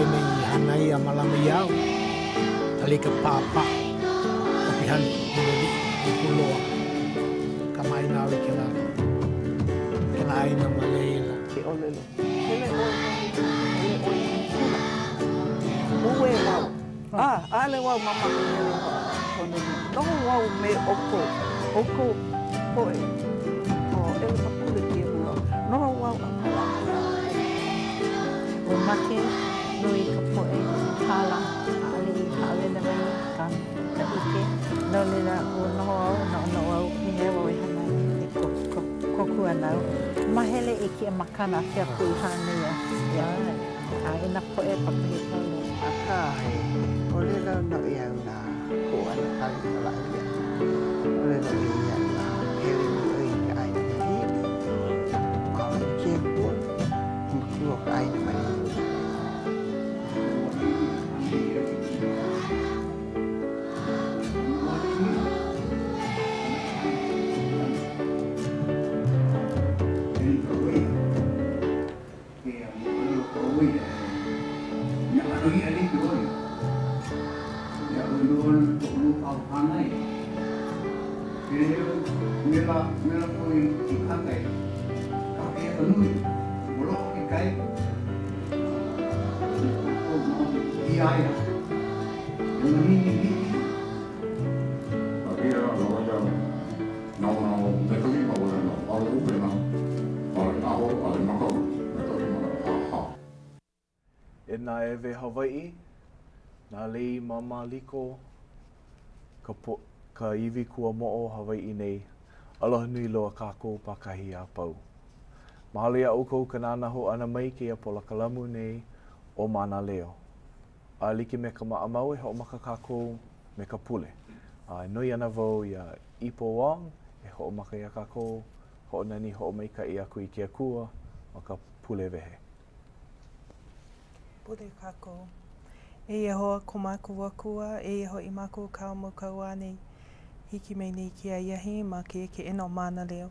ai nei hanai a malama iau. Alika papa. Kapihan dinali i puloa. Kamai nawi kila. Kila ai na maleila. Ke olelo. Hele oi. Hele oi. Uwe wau. Ale wau mama hele kono. Noho wau me oko. Oko poe. O ele papule ki mua. Noho wau a malama. O make nui ka poe hala ale na mai kan ka ike no le na o no no au ni he o hana ni ko ana mahele iki makana kia kui hana ya a ina poe papi pa Akai. Ole la no ia na ko ana kali la ia. Ole no ia na hele ni oi ai ni. Ma ke ko ku ai na mai. E nā ewe Hawaii, nā lei mama liko, ka iwi kua mo'o Hawaii nei, aloha nui loa kākou pakahi a pau. Mahalo ia ukou ka nānaho ana mai ki a polakalamu nei o mana leo. A like me ka maamau e ho'omaka kākou me ka pule. Nui ana vau ia Ipo Wong, e ho'omaka ia kākou, ho'onani ho'omaika i aku i kia kua, o ka pule vehe. Pule kākou. E hoa ko mākou akua, e hoa i mākou kao mo kaua nei. Hiki mei nei kia iahi, ma ke eno mana leo.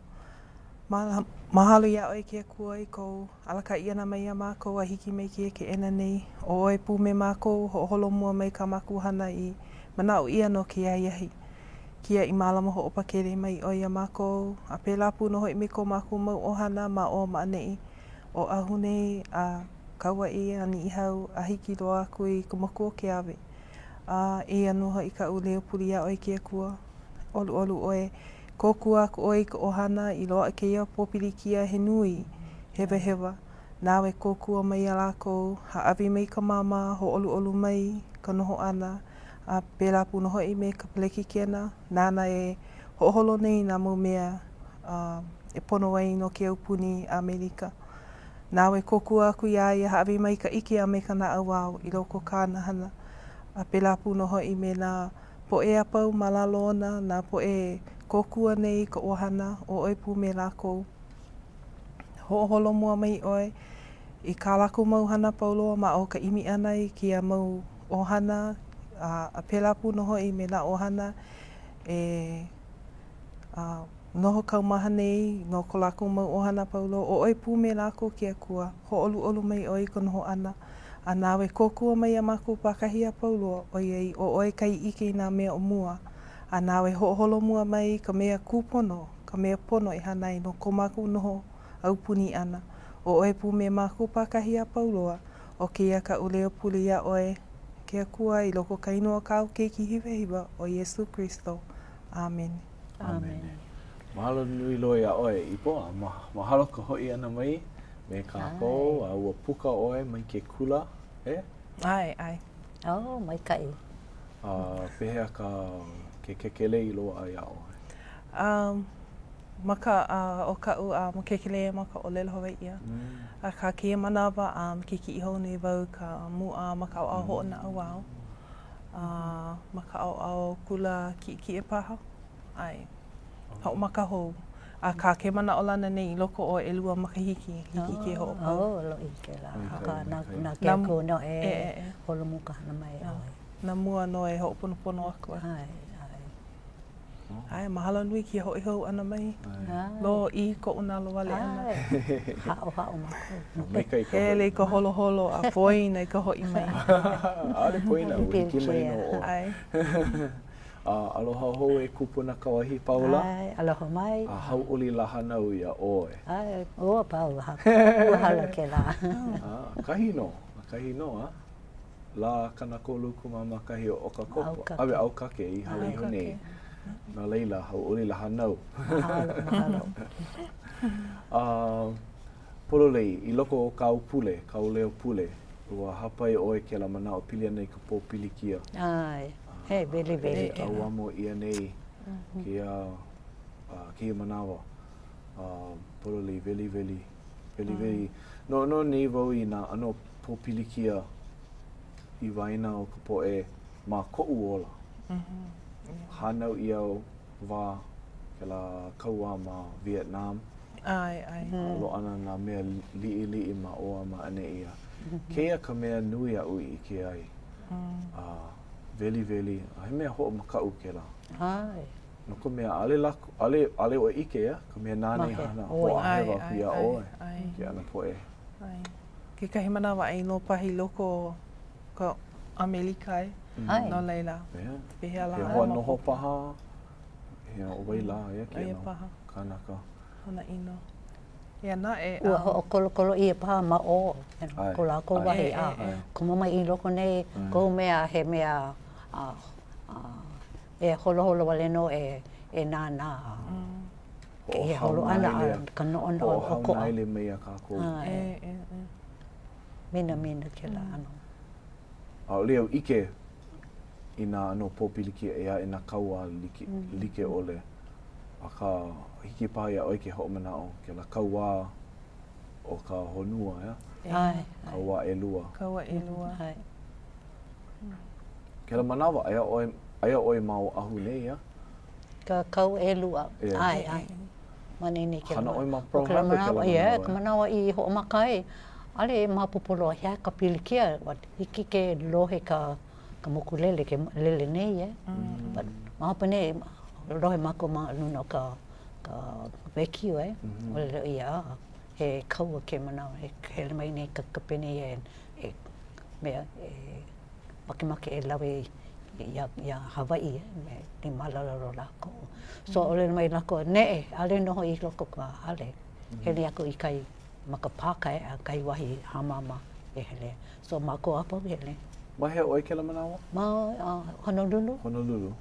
Mahalo ia oi kia kua i kou, alaka iana mai a mākou a hiki mei kia ke ena nei. O oi pū me mākou, ho holo mua mai ka mākou hana i manao ia no kia iahi. Kia i mālama ho opa kere mai oi a mākou, a pēlā pūno hoi me ko mākou mau ohana ma o maanei. O ahu nei a kaua e ani i hau a hiki roa aku i kumaku o ke awe. E anuha i ka uleo puri a oi kia kua. Olu oe kōkua aku oi ka ohana i loa ke ia pōpiri kia he nui, hewa. Nāwe kōkua mai a lākou, ha awi mai ka mama, ho olu mai, ka noho ana, a pēlā pūno hoi me ka paleki kena, nāna e ho'oholo nei nā mau mea e pono ai no ke aupuni Amerika. Nāwe kōkua aku i aia hawi mai ka ike a me ka na awao i loko kāna hana. A pēlā pūno hoi me nā po e apau malalo ona, nā po e kōkua nei ka ohana o oi pū me lākou. Ho'oholo mua mai oi, i kā lākou mau hana pauloa ma o ka imi ana i kia mau ohana, a pēlā pūno hoi me nā ohana e noho kaumaha nei no ko lākou mau ohana paulo o oi pū me lākou kia kua ho olu mai oi ka noho ana a nāwe kōkua mai a mākou pakahi a paulo oi o oi kai ike nā mea o mua a nāwe ho'oholo mua mai ka mea kūpono ka mea pono i hanai no ko mākou noho aupuni ana o oi pū me mākou pakahi a pauloa o kia ka uleo puli a oi kia kua i loko ka inua kāu keiki hiwa o Yesu Kristo. Amen. Amen. Mahalo nui loe a oe Ipo, mahalo ka hoi ana mai me kākou, a ua puka oe mai ke kula, e? Ai. Oh, mai kai. Pehea ke kekele i loa ai a oe. Maka o kau ma kekele maka o lelo Hawaii ia. A ka kia manawa kiki i hou nei wau ka mua maka o ho na awao. Maka o kula ki e paha. Ai. Hau maka hou. A ka ke mana o lana nei i loko o e lua makahiki ke ho. Lo i ke la. Ka na ke ko no e holo muka hana mai. Na mua no e ho pono aku. Ai. Ai, mahalo nui ki hoi hau ana mai. Ai. Lo i ko una lo wale ana. Ai. Hao mako. Mai kai ka. He le ko holo holo a foi nei ko hoi mai. Ale poina o hiki mai no o. Ai. Aloha ho e kupuna kawahi Paula. Ai, aloha mai. Hau uli laha nau ia oe. Ai, ua Paula. Ua hala ke la. Kahino, kahino a. La kana kolu kumama kahi o oka kopa. Aukake. Awe aukake i hali hone. Na leila hau uli laha nau. Mahalo. Pololei, i loko o kau pule, kau leo pule. Ua hapai oe ke la mana o pilia nei ka pō pilikia. Ai, he, veli veli. Au amo ia nei kia manawa. Pololei, veli veli. No nei vau i nā ano pō pilikia i waina o ka po e mā ko'u ola. Hanau i au wā ke la kaua ma Vietnam. Ai. Lo ana nā mea li'i ma oa ma ane ia. Keia ka mea nui a ui i ke ai. Veli, he mea ho'o makau ke la. Ai. No ka mea ale o ike ia, ka mea nānei Mahe, hana oi. ho ahewa pia oe. Ai. Ke ana po e. Ai. Ke kahi manawa ai no pahi loko ka Amerika e. Ai. No leila. Pea. Pehea la. He hoa noho paha. He o wai la ia ke Ai ano. paha. Kanaka. Hana ino. Ia na e. Ua ho kolo ia paha ma o. Ai, Ko la ko ai. wahi a. Ai. Ko mama i loko nei, ko mea he mea e holo wale no e nāna. E holo ana ka no O hau naile mea kako. E. Mina ke la ano. O leo ike i nā ano pōpiliki ea e nā kaua like ole. A ka hiki paha ia oi ke ho manao ke la kaua o ka honua ia. Ai. Kaua e lua. Kaua e lua. Ai. Ke la manawa aia oi mau ahu nei ia. Ka kau e lua. Yeah. Ai. Manini ke Hana la. oi ma O pro ke la hape ke la manawa, manawa. ka manawa i ho makai. Ale ma popolo hea ka pilikia. Hiki ke lohe ka mokulele ke lele nei But mahapa nei lohe mako ma luna ka vekio Ole leo ia he kaua ke manawa. He le mai nei ka kapene e mea make e lawe ia Hawaii ni malalaro lako. So ole mai lako ne ale noho i loko ka ale. Hele ako i kai makapaka a kai wahi hamama e hele. So mako apa hele. Mahe oi ke la manawa? Ma Honolulu. Honolulu.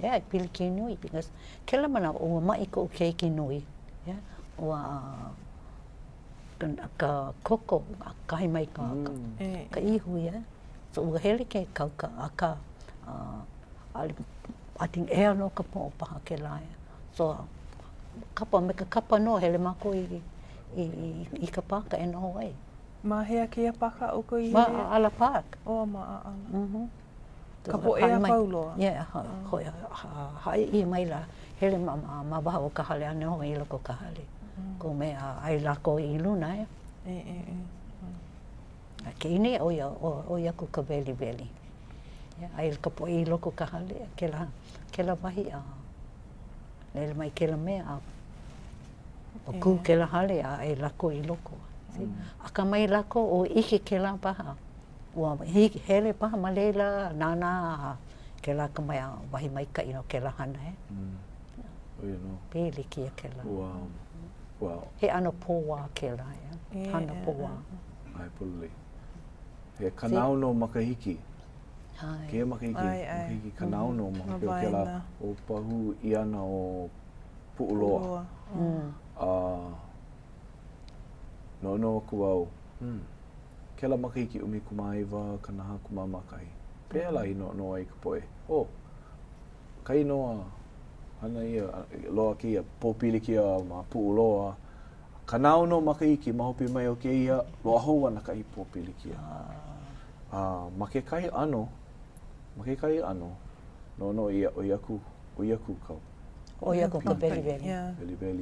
Yeah, piliki nui because ke la manawa o mai ko keiki nui. Yeah. Ka koko kai mai ka ihu so ua hele ke kauka aka ating ea no ka po paha ke la so kapa no hele mako i ka paka e no ai Ma hea kia paka o ko i ma ala pak O ma ala. Ka Ka po ea pauloa. yeah hoi hai i mai la hele ma baha o ka hale ane ho i loko ka hale ko mea ai lako i luna Ke ine o ia ko ka veli. Ai ka po i loko ka hale ke la wahi Lele mai ke la mea o ku ke la hale ai lako i loko. A ka mai lako o ike ke la paha. Ua hele paha ma leila nana ke la ka mai wahi mai ka ino ke la hana Oia no. Pili kia ke la. Wow. He ano pōwa ke la hana pōwa. Ai pululi. He kanao no makahiki. Ai. Ke makahiki kanao no makahiki ke la o pahu i ana o pu'uloa. No aku au. Ke la makahiki umi kumaiwa kanaha kumamakai. Pea la i no ai ka poe. Kai noa hana ia loa kia pōpili kia ma pu'uloa. Kanao no makahiki mahopi mai o ke ia loa hou ana kai pōpili kia. Ma ke kai ano no ia o iaku kau. O ia ko ka veli. Veli.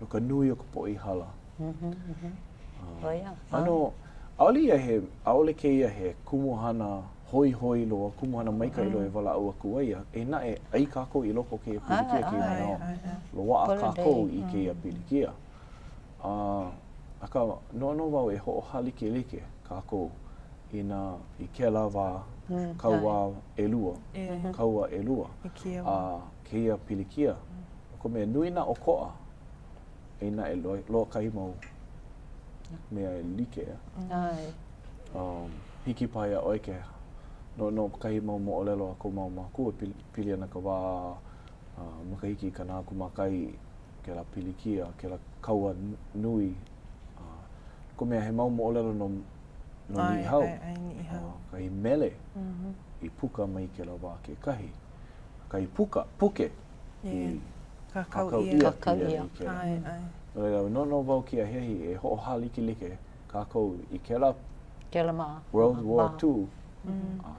No ka nui o ka po'i hala. O ia. Ano, aole ke ia he kumuhana hoi loa, kumuhana maika i loa e wala au aku aia, e na e ai kākou i loko ke pilikia ki manao. Loa a kākou i ke ia pilikia. Aka no wau e ho'ohalike like kākou i ke lawa kaua e lua. Kaua e lua. Ke ia pilikia. Ko mea nui na o koa, e na e loa kai mau mea e like hiki pai a oike. No kai mau mo olelo a ko mau maku e pili ana ka wā makahiki ka nā kumakai ke la pilikia, ke la kaua nui. Ko mea he mau mo olelo no ni hau. Kai mele i puka mai ke la wā ke kahi. Kai puke i kakau ia. No wau ki a hehi e ho'ohaliki like kākou i ke la World War II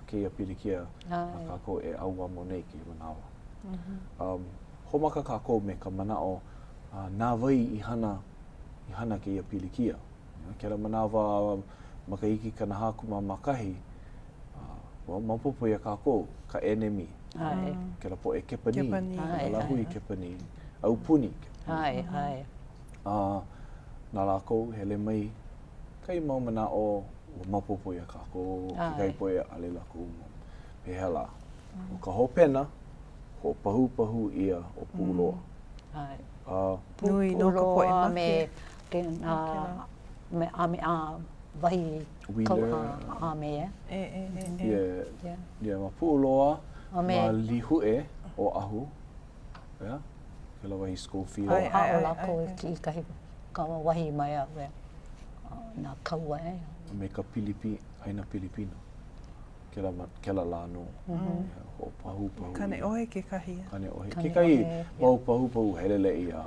ke ia pilikia kākou e aua mo nei ki manawa. Homaka kākou me ka manao nā wai i hana ke ia pilikia. Ke la manawa makaiki ka naha kuma makahi, maupopo ia kākou ka enemy. Ke la po e kepani, ka lahu i kepani, au puni. Nā lākou hele mai kai mau manao o mapopo ia kākou, ki kai poe ale lako pehela. O ka hopena, ho pahu ia o pūloa. Nui no ka poe make. Me ame a wahi ame ma pūloa, ma lihue o ahu. Ke la wahi Schofield. O lako ki kahi kawa wahi mai a nā kaua e. Me ka aina Pilipino. Ke la lāno. Ho pahu. Kane ohe ke kahi. Kane ohe. Ke kai mau pahu helele ia.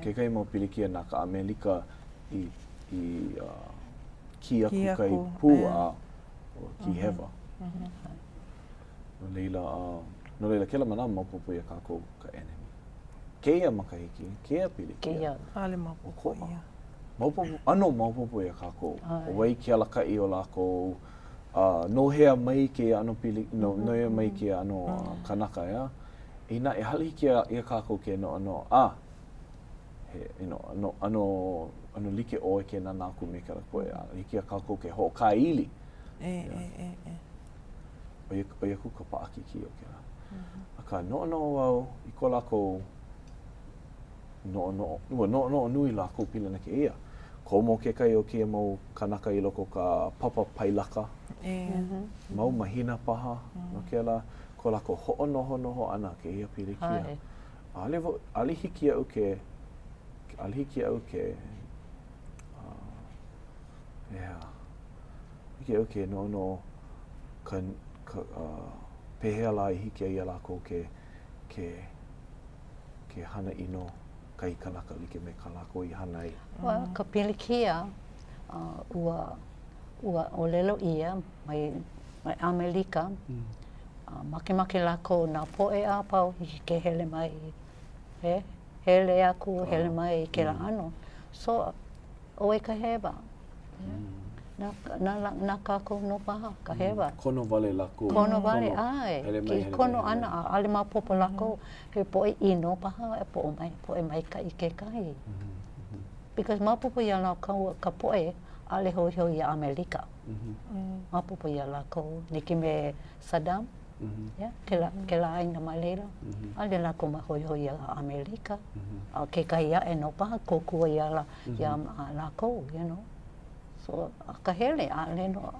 Ke kai mau pilikia nā ka Amerika i ki aku kai pū a ki hewa. No leila ke la mana maupopo ia kākou ka enemy. Keia makahiki, keia pilikia. Ale maupopo ia. Maupopo ia kākou. O wai ke alakai o lākou, no hea mai ke ano no hea mai ke ano kanaka ia. Ina e hali ia kākou ke no ano like oe ke nā nāku me ka koe a. Hiki a kākou ke ho ka ili. O iaku ka paaki ki o ke la. Aka no wau i ko lākou no nui lākou pilana ke ia. Ko mo ke kai o kia mau kanaka i loko ka papa pailaka. Mau mahina paha. No ke la, ko lako ho'onoho ana ke ia pilikia. Ali hiki au ke hiki au ke no pehea la i hiki ai lako ke hana ino kai kanaka like me ka lako i hana i. Ka pilikia ua olelo ia mai Amerika. Make lako nā poe a pau i ke hele mai. Hele aku, hele mai i ke la ano. So, oe ka hewa. Nā kākou no paha, ka hewa. Kono wale lako. Kono wale, ai. Ki kono ana a ale mapopo lako. He poe ino paha, poe mai ka i ke kai. Because mapopo ia lako ka poe, ale hoi i Amerika. Mapopo ia lako, niki me Saddam. Ke la aina mai leila. Ale lako ma hoi i Amerika. Ke kai ia e no paha, kokua ia lako, you know. So, ka hele, ale no,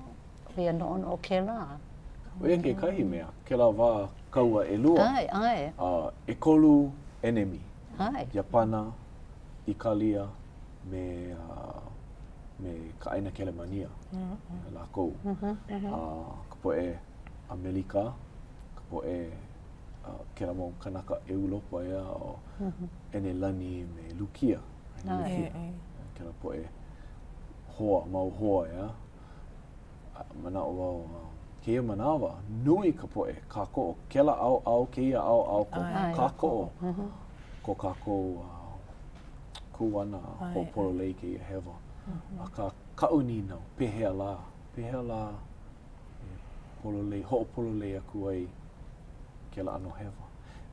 ria no o ke la. Oia ke kahi mea, ke la wā kaua e lua. Ai. E kolu enemy. Ai. Japana, Ikalia, me ka aina Kelemania. Lākou. Ka poe Amerika, ka poe ke la mau kanaka Europa ia o Enelani me Lukia. Ke la poe mau hoa ia. Manao wau ke ia manawa, nui ka poe, kāko, ke la au, ke ia au, ko kāko, ko kāko kuwana ho porolei ke ia hewa. A ka kauni nau, pehea la ho'opolo lei aku ai ke la ano hewa.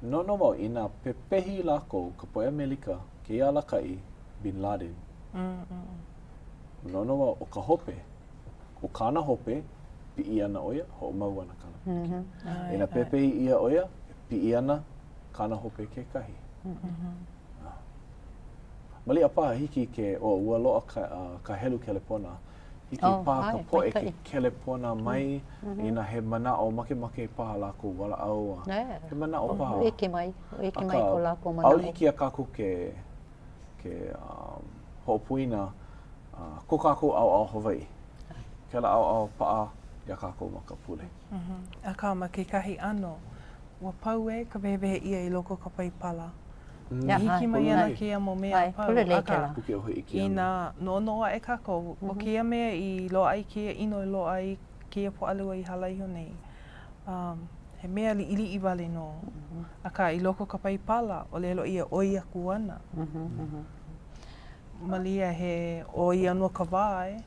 No wau, ina pepehi lako ka poe Amerika ke ia lakai Bin Laden. No wau, o ka hope, o kāna hope, pi ana oia, ho mau ana kana. Ina pepehi ia oia, pi ana kāna hope ke kahi. Mali apa hiki ke o ua loa ka helu kelepona. Hiki pā ka poe ke kelepona mai ina he mana o make paha lako wala au. He mana o paha. Eke mai ko lako mana. Au hiki a kako ke ho'opuina ko kako au Hawaii. Ke la au paa ia kako maka pule. A ka ma ke kahi ano, ua pau e ka wewehe ia I loko ka paipala. Hiki mai ana kia mo mea pau. Aka I nā noa e kako, o kia mea I loa ai kia ino I loa ai kia po alua I halaiho nei. He mea li ili I wale no. Aka I loko ka paipala, o lelo ia oi aku ana. Malia he oi anua ka wā e.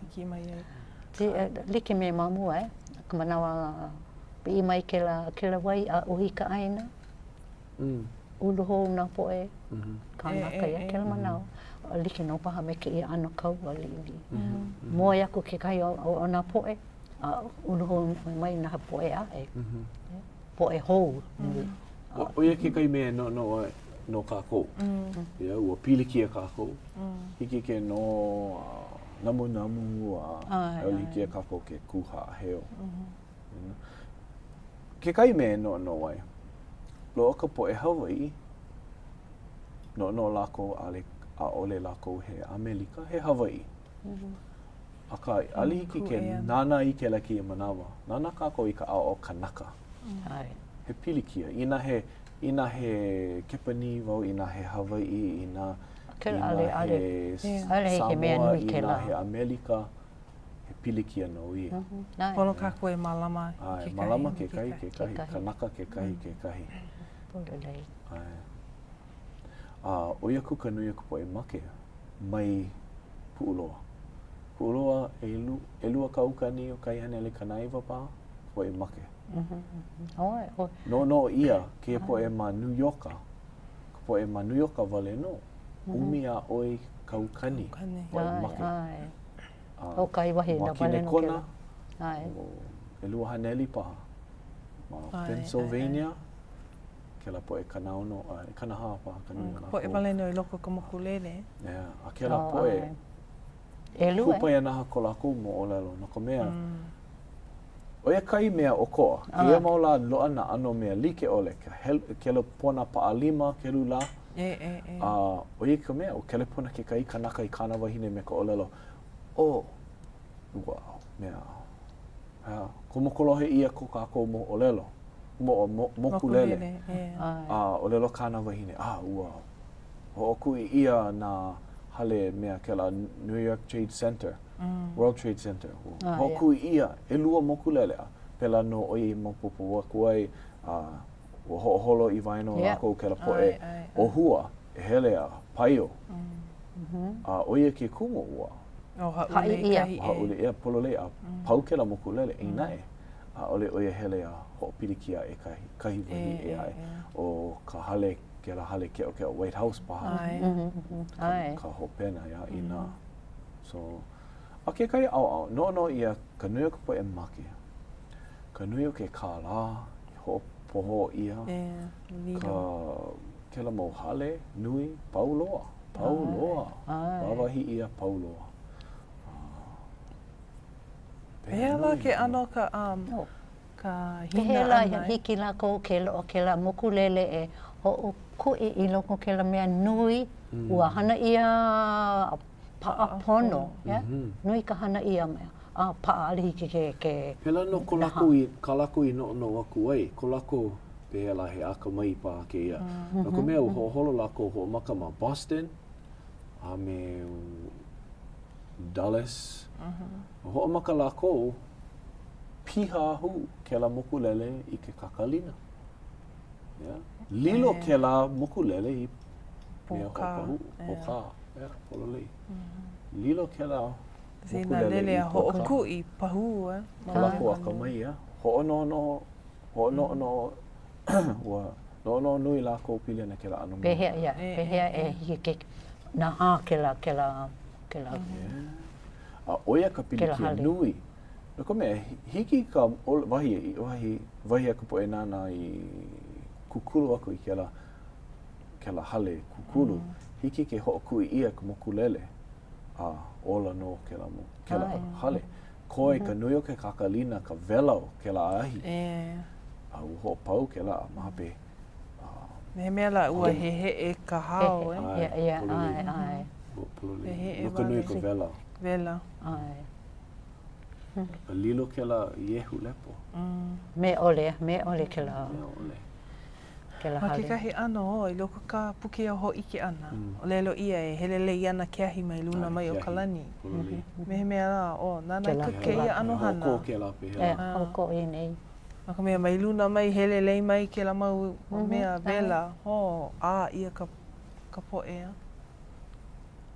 Hiki mai ai. Te like me mamu ai, ka manawa pi mai ke la wai a uhi ka aina. Ulu hou nā poe, kānaka ia ke la manao. Like no paha me ke ia ana kau a li. Moa iaku ke kai o nā poe, ulu hou mai nā poe a e. Poe hou. O ia ke kai mea no kākou. Ia, ua piliki a kākou. Hiki ke no namu hiki a kākou ke kuha a heo. Ke kai mea no wai. Loa ka poe Hawaii, no lako a ole lako he Amerika, he Hawaii. Aka ali hiki ke nana I ke laki I manawa. Nana kako I ka ao kanaka. He pilikia. Ina he Kepani wau, ina he Hawaii, ina he Samoa, ina he Amerika. He pilikia no ia. Pono kako e malama ke kahi. Malama ke kahi, kanaka ke kahi. O ia ku ka nui aku poe make mai Pu'uloa. Pu'uloa e lua ka ukani o kai hane ali kanaiwa pa poe make. No ia ke poe ma New Yorka. Ka poe ma New Yorka wale no. Umi a oi ka ukani poe make. O kai wahi na wale no ke la. E lua haneli paha. Ma Pennsylvania. Ke la poe kanauno, kanaha pa kanui ana. Poe wale no I loko ka mokulele. A ke la poe. Kupai anaha ko lako mo o lelo. No ka mea. O ia kai mea o koa. Ke ia maula loa na ano mea like ole. Ke la pona paalima ke lula. O ia ka mea o ke la pona ke kai kanaka I kana wahine me ka o lelo. Wow, mea. Ko mokolohe ia ko kako mo o lelo. Mokulele. O lelo kāna wahine. Wow. Ho'oku I ia na hale mea ke la New York Trade Center. World Trade Center. Ho'oku I ia e lua mokulele a. Pela no oi mopopo waku ai o ho'oholo I vaino lako ke la poe. O hua e hele a paio. O ia ke kumo ua. Haule ia polole a pau ke la mokulele e nae. Ole oia hele a ho'opilikia e kahi wahi e ai. O ka hale, ke la hale ke o White House paha. Ka hopena ia ina. So, a ke kai au, no ia ka nui o ka poe make. Ka nui o ke kāla, ho'opoho ia. Ke la mau hale, nui, pauloa. Wawahi ia pauloa. Pea la ke ano ka hina ana. Hiki lako ke la mokulele e o ku'i I loko ke la mea nui ua hana ia pa'apono. Nui ka hana ia mea. Pa'a ali hiki ke Pela no ka lako I no aku ai. Ko lako pea la he aka mai pa ke ia. No ka mea holo lako ho maka ma Boston. A me Dallas. Ho'omaka lako piha hu ke la mokulele I ke kakalina. Lilo ke la mokulele I mea hopahu. Poka. Pololei. Lilo ke la Sina lele a ho'oku I pahu Ka lako aka mai ia. Ho'ono no nui lako pili ana ke la ano. Pehea ia, pehea e hiki ke na ha ke la A oia ka pili Ke la ke hale. nui. No ka mea, hiki ka wahi aka po e nana I kukulu aku I ke la hale kukulu. Hiki ke ho'okui ia ka mokulele. A ola no ke la hale. Koe ka nui o ke kakalina ka velau ke la ahi. A uho pau ke la mahape. Me mea la ua he e ka hao Ia, ai. Pehe e No ka nui wale. ka velau. Vela. Ai. A lilo ke la iehu lepo. Me ole ke la Mea ole. hale. Ma ke kahi ano I loko ka puke a ho ike ana. O lelo ia e helele ana ke ahi mai luna mai o kalani. Me mea la nana Ke la ka ke ia ano hana. Hoko ke la pehe. E, hoko I nei. Ma ka mea mai luna mai helele mai ke la mau o mea vela. Ia ka po ea.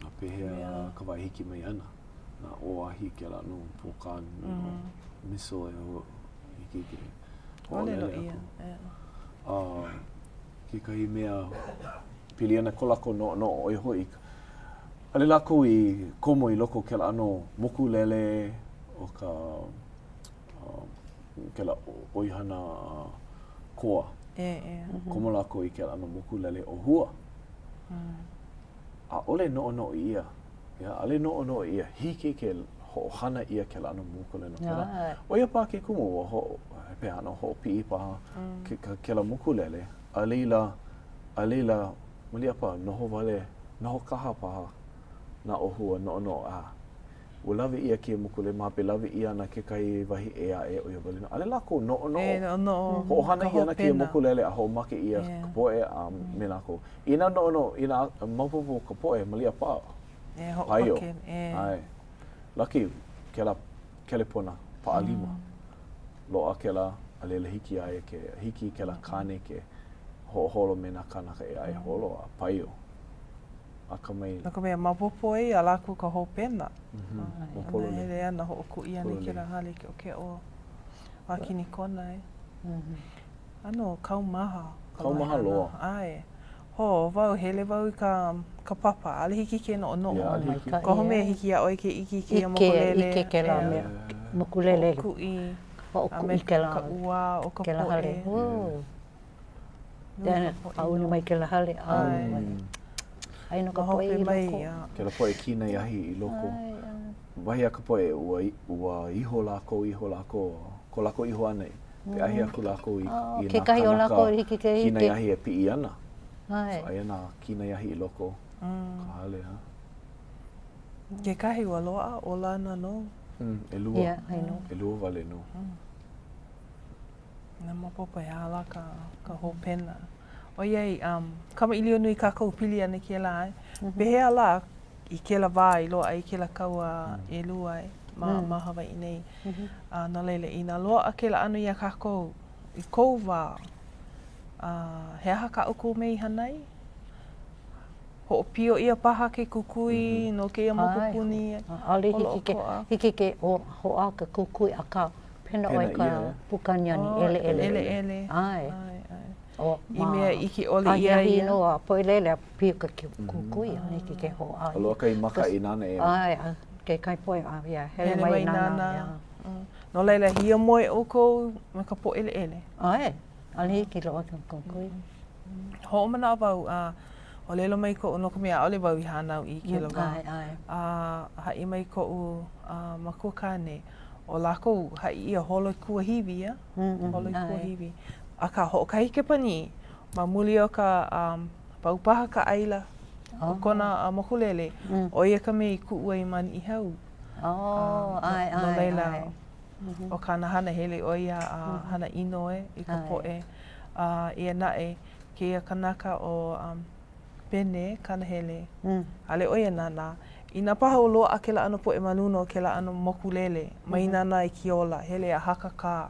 A pehe a ka waihiki mai ana. Na oahi ke la no pokan. Miso e o hiki ke. O lelo Ho'olele ia. aku. Ke kahi mea pili ana ko lako no o e hoi. Ale lako I komo I loko ke la ano moku lele o ka ke la oihana koa. Komo lako I ke la ano moku lele o hua. A ole no ia. Ya, ale no ia. Hiki ke ho'ohana ia ke la ano moku lele. O ia pa ke kumu o pe ano ho pi pa ke la moku lele. Alila malia pa noho wale noho kaha pa na ohua no a. Ua lawe ia ki moku le mape lawe ia na ke kai wahi e o ia wale. Ale lako no. Ho'ohana ia na ki moku lele a ho make ia ka poe a me lako. Ina ina maupopo ka poe malia pa. Paio. Ai. Laki ke la kelepona pa alima. Loa ke la alela hiki ai hiki ke la kane ke holo me na kanaka e ai holo a paio. Aka mai. Naka mea mapopo a laku ka hopena. Mopolo Ana le. hele ana ho'oku ia ni ke la hale ke o wakini kona Ano, kaumaha. Kaumaha loa. Ai. Wau hele wau ka papa. Ale hiki ke no. Ia, ale hiki. Ko home hiki a oi ke iki ke a mokulele. Ike ke la mea. Mokulele. Ho'oku Ho'oku I ke la. ka ua o ka Ke la hale. Tēnā, auni mai ke la hale. Ai no ka poe I loko. Ke la poe kina iahi I loko. Wahi a ka poe ua iho lako. Ko lako iho anei. Pe ahi aku lako I Ke kahi o lako hiki ke kina hiki. iahi e pi ana. Ai. Ai ana kina iahi I loko. Ka hale ha. Ke kahi ua loa o lana no. E lua. Ia, ai no. E lua wale no. Nā mapopo e ala ka hopena. O iei, kama ilio nui kākou pili ana ke la ai. Behea la I ke la wā I loa ai ke la kaua e lua ai. Ma Hawaii nei. Nā leile I nā loa a ke la anu ia kākou I kou wā. He aha ka uko mei hanai. Ho'opio ia paha ke kukui no ke ia mokupuni. Ale hiki ke ho'a ka kukui a ka pena oi ka pukaniani ele. Ai. I mea iki ole ia ia ia. Ai no a poilele a pio ka kukui hiki ke ho'a. Aloa kai maka I nana e. Ai, ke kai poe ia hele mai nana. No leila hia moe o kou me ka po ele. Ai, ale hiki loa ka kukui. Ho'o mana wau o lelo mai ko no ka mea ole wau I hanau I ke la wā. Ai. Hai mai ko makua kane. O lako hai ia holo kua hiwi ia. Holo kua hiwi. A ka ho'okahi ke pani. Ma muli o ka paupaha ka aila. O kona mokulele. O ia ka mei ku'ua I mani I hau. Ai. No leila. O kana hana hele o ia hana inoe I ka poe. Ia nae ke ia kanaka o pene kana hele. Ale o ia nana. I nā paha o loa a ke la ano poe manuno o ke la ano mokulele. Mai nana I kiola. Hele a haka kā.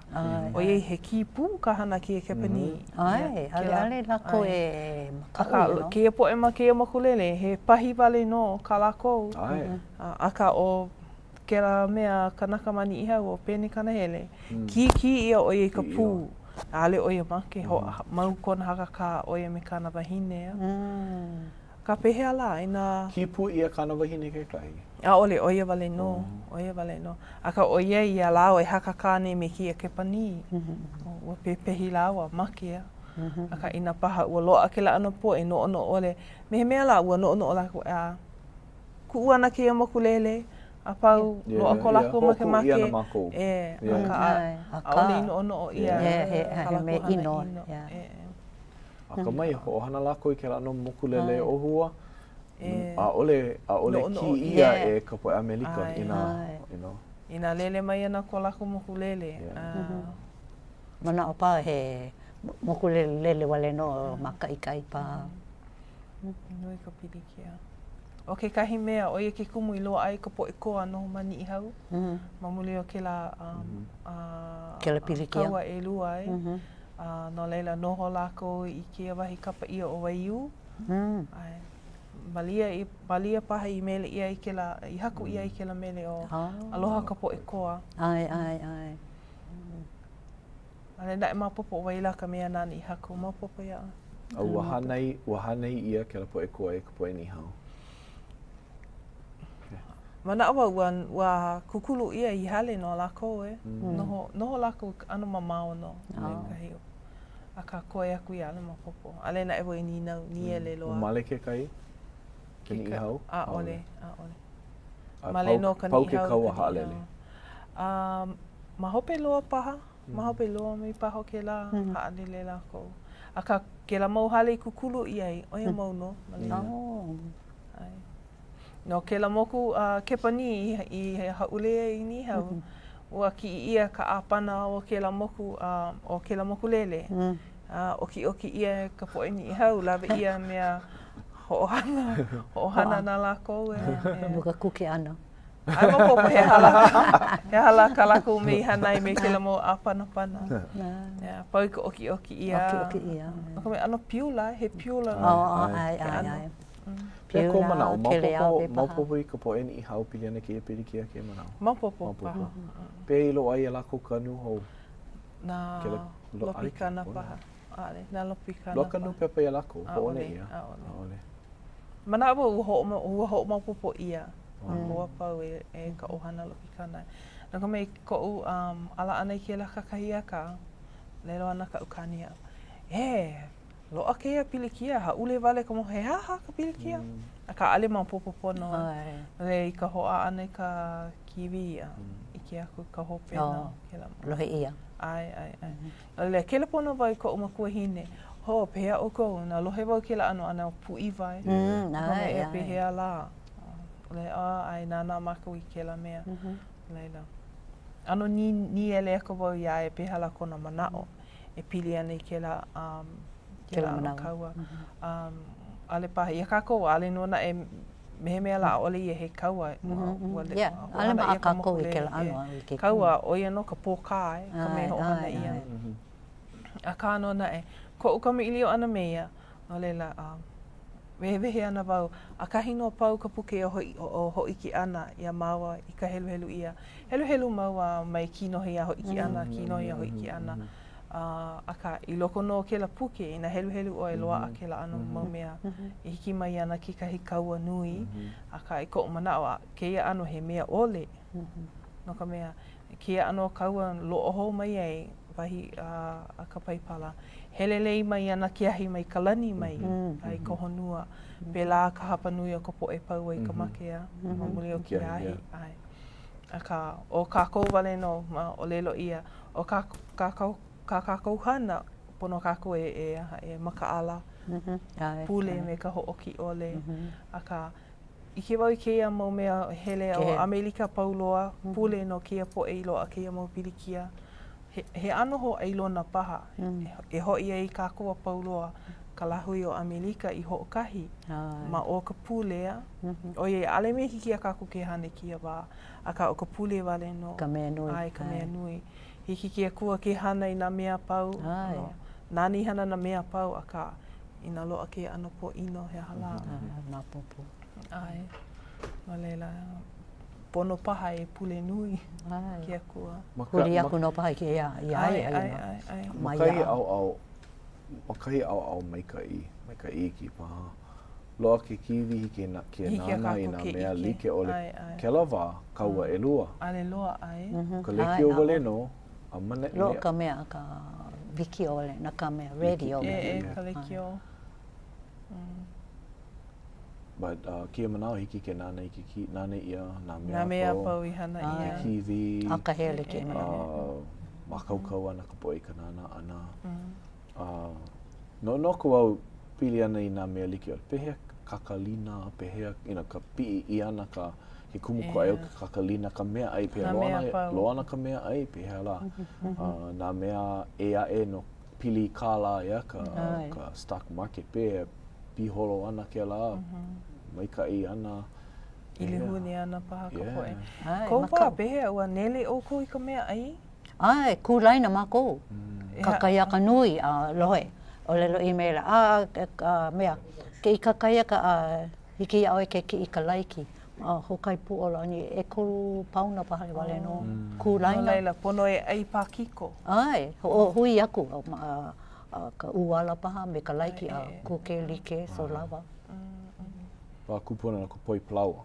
O iei he kipu ka hana ki e kepani. Ai, ale lako e makau. Ke ia poe ma ke ia mokulele. He pahi wale no ka lako. Ai. Aka o ke la mea kanaka mani iha o pēne kana hele. Ki ia oia i ka pū. Ale oia make, mau kona hakaka oia me kana wahine. Ka pehea la, ina... Ki pu ia kana wahine ke kai? A ole, oia wale no. Oia wale no. Aka oia ia lao e hakaka ne me kia ke pani. Ua pepehi lawa, make. Aka ina paha, ua loa ke la ana po e no ono ole. Me he mea la, ua no ono ola ku uana kia mokulele. A pau, loa ko lako make make. Hoku ia na mako. A ole ino ono o ia. He me ino. Aka mai, ho'ohana lako i ke la no mokulele o hua. A ole ki ia e ka poe Amerika ina lele mai ana ko lako mokulele. Mana o pa he mokulele lele wale no makaikai pa. Nui ka pirikia. O ke kahi mea, oia ke kumu i loa ai ka poe koa no mani i hau. Mamuli o ke la pirikia. Kaua e lua ai. No leila noho lako i ke wahi kapa ia o waiu. Malia paha i mele ia i ke la, i haku ia i ke la mele o aloha ka poe koa. Ai. Ale na e mapopo waila ka mea nani i haku, mapopo ia. Au wahanei ia ke la poe koa e ka poe ni hau. Mana awa ua kukulu ia i hale no lako Noho lako ano mamao no. Aka koe aku i ale mapopo. Ale na ewa i ni ele loa. Male ke kai? Ke ni hau? A ole. Male no ka ni hau. Pau ke kaua haalele? Mahope loa paha. Mahope loa mai paho ke la haalele lako. Aka ke la mau hale i kukulu i ai. Oia mau no. No ke la moku kepani i haule i ni hau. Ua ki ia ka apana o ke la moku lele. Oki ia ka poe ni hau, lawe ia mea ho'ohana na lako. Muka kuke ana. Ai mapopo he hala ka lako me i hanai me ke la mo apana pana. Pau i ka oki ia. Naka me ano piula, he piula. Ai. Pea ko manao, maupopo i ka poe ni i hau pili ana ki e pirikia ke manao. Maupopo paha. Pea i lo ai a lako kanu hou. Na lopikana paha. Na lopikana paha. Lo kanu pepa i a lako, ho'one ia. Mana awa ua ho maupopo ia. Ua pau e ka ohana lopikana. Naka me ko'u ala ana i ke la kakahia ka. Lelo ana ka ukania. Loa keia pilikia, haule wale ka mo he haha ka pilikia. A ka ale maupopo pono. Le i ka hoa ana i ka kiwi i ke aku ka hope na. Lohe ia. Ai. Le kele pono vai ko o makua hine. Ho, pehea o kou, na lohe wau ke la ano ana o pui vai. Ai. E pehea la. Le ai nana maka i ke la mea. Leila. Ano ni ele eko wau ia e peha la kona manao. E pili ana i ke la ke la ana kaua. Ale paha, ia kako ale nuna e mehe mea la ole ia he kaua. Ale maa kako i ke la ano. Kaua, o ia no ka pōka ka mehe ho'ana ia. A ka nona e, ko uka me ilio ana mea, no leila, wehewehe ana wau, a kahi no pau ka puke o hoiki ana ia maua i ka helu ia. Helu maua mai kinohi a hoiki ana, kinohi a hoiki ana. Aka i loko no ke la puke, ina helu o e loa a ke la ano maumea. I hiki mai ana ki kahi kaua nui, aka i ko manao, ke ia ano he mea ole. No ka mea, ke ia ano kaua loo hou mai ai, wahi a ka paipala. Helelei mai ana ki ahi mai kalani mai, ai ko honua. Pela ka hapa nui o ka poe pau ai ka makea, mamuli o ki ahi. Aka, o kākou wale no, o lelo ia, o kākou hana, pono kākou e makaala, pule me ka ho'oki ole. Aka, i ke wau i keia mau mea hele o Amerika pauloa, pule no kia poe ilo a keia mau pilikia. He ano ho ailona paha, e hoi ai kākoa pauloa ka lahui o Amerika i ho'okahi, ma o ka pulea, o ie ale me hiki a kāko ke hane kia wā, a ka o ka pule wale no. Ka mea nui. Ai, ka mea nui. Hiki kia kua ke hana i nā mea pau, nāni hana na mea pau, a ka ina loa ke ano po ino he hala. Nā popo. Ai, ma leila. pono paha e pule nui Ai. ki a kua. Huri aku no paha ki ia ai ai. Mai Makai ia. au mai kai ki paha. Loa ke kiwi ke nana i nā mea like ole ke lawa kaua e lua. Ale loa ai. Ka leki o wale no, a mana Lo ka mea ka wiki ole, na ka mea ready ole. E ka leki o. But kia manao hiki ke nana i ki nana ia, Nā mea pau i hana Ke ia. kiwi, A ka hele ki mana. makaukau ana ka poe ka nana ana. No ko au pili ana i nā mea like ole. Pehea kakalina, pehea ka pii i ana ka he kumu ko ai ka kakalina ka mea ai pehea loana ka mea ai pehea la. Nā mea e a no pili kāla ia ka stock market pehea piholo ana ke la. Maikai ana. I le huni ana paha ka poe. Ai, Kou maka. wā pehea ua nele o kou i ka mea ai? Ai, kūlaina mako. Ka kaia ka nui a lohe. O lelo i meila, mea, ke i ka kaia ka hiki au e ke ki i ka laiki. Hokai pu o lani, e kuru pauna paha wale no. No Kūlaina. leila, pono e ai pākiko. Ai, o hui aku. Ka uala paha me ka laiki a kuke like so lava. Pā kupuna na ko poi plaua.